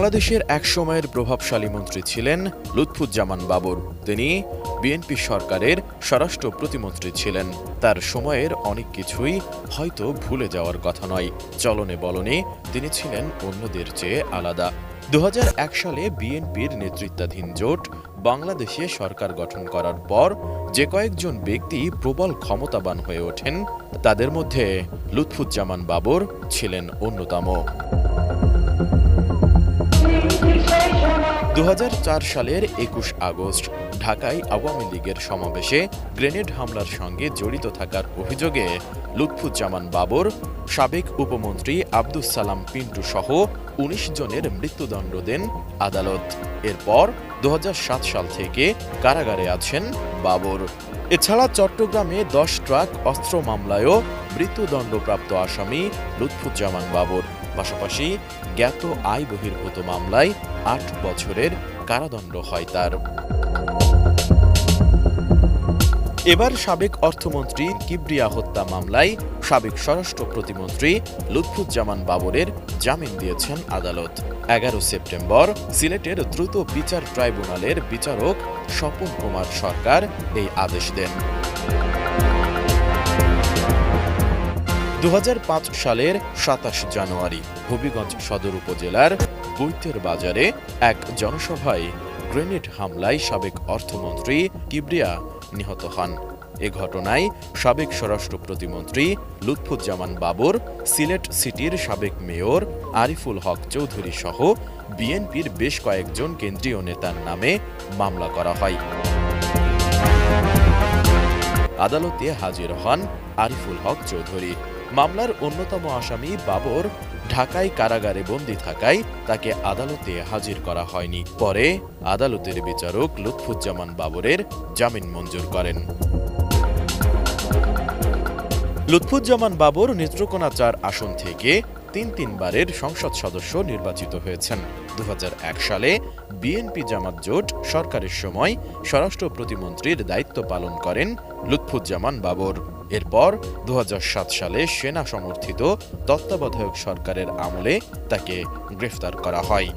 বাংলাদেশের এক সময়ের প্রভাবশালী মন্ত্রী ছিলেন লুৎফুজ্জামান বাবর। তিনি বিএনপি সরকারের স্বরাষ্ট্র প্রতিমন্ত্রী ছিলেন। তার সময়ের অনেক কিছুই হয়তো ভুলে যাওয়ার কথা নয়। চলনে বলনে তিনি ছিলেন অন্যদের চেয়ে আলাদা। ২০০১ সালে বিএনপির নেতৃত্বাধীন জোট বাংলাদেশে সরকার গঠন করার পর যে কয়েকজন ব্যক্তি প্রবল ক্ষমতাবান হয়ে ওঠেন, তাদের মধ্যে লুৎফুজ্জামান বাবর ছিলেন অন্যতম। ২০০৪ সালের ২১ আগস্ট ঢাকায় আওয়ামী লীগের সমাবেশে গ্রেনেড হামলার সঙ্গে জড়িত থাকার অভিযোগে লুৎফুজ্জামান বাবর, সাবেক উপমন্ত্রী আব্দুস সালাম পিন্টু সহ ১৯ জনের মৃত্যুদণ্ড দেন আদালত। এরপর ২০০৭ সাল থেকে কারাগারে আছেন বাবর। এছাড়া চট্টগ্রামে ১০ ট্রাক অস্ত্র মামলায়ও মৃত্যুদণ্ডপ্রাপ্ত আসামি লুৎফুজ্জামান বাবর। পাশাপাশি জ্ঞাত আয় বহির্ভূত মামলায় ৮ বছরের কারাদণ্ড হয় তার। এবার সাবেক অর্থমন্ত্রী কিবরিয়া হত্যা মামলায় সাবেক স্বরাষ্ট্র প্রতিমন্ত্রী লুৎফুজ্জামান বাবরের জামিন দিয়েছেন আদালত। ১১ সেপ্টেম্বর সিলেটের দ্রুত বিচার ট্রাইব্যুনালের বিচারক স্বপন কুমার সরকার এই আদেশ দেন। ২০০৫ সালের ২৭ জানুয়ারি হবিগঞ্জ সদর উপজেলার বৈতের বাজারে এক জনসভায় গ্রেনেড হামলায় সাবেক অর্থমন্ত্রী কিবরিয়া নিহত হন। এ ঘটনায় সাবেক স্বরাষ্ট্র প্রতিমন্ত্রী লুৎফুজ্জামান বাবর, সিলেট সিটির সাবেক মেয়র আরিফুল হক চৌধুরী সহ বিএনপির বেশ কয়েকজন কেন্দ্রীয় নেতার নামে মামলা করা হয়। আদালতে হাজির হন আরিফুল হক চৌধুরী। মামলার অন্যতম আসামি বাবর ঢাকায় কারাগারে বন্দী থাকায় তাকে আদালতে হাজির করা হয়নি। পরে আদালতের বিচারক লুৎফুজ্জামান বাবরের জামিন মঞ্জুর করেন। লুৎফুজ্জামান বাবর নেত্রকোনা ৪ আসন থেকে তিনবারের সংসদ সদস্য নির্বাচিত হয়েছেন। ২০০১ সালে বিএনপি জামাত জোট সরকারের সময় স্বরাষ্ট্র প্রতিমন্ত্রীর দায়িত্ব পালন করেন লুৎফুজ্জামান বাবর। এরপর ২০০৭ সালে সেনা সমর্থিত তত্ত্বাবধায়ক সরকারের আমলে তাকে গ্রেফতার করা হয়।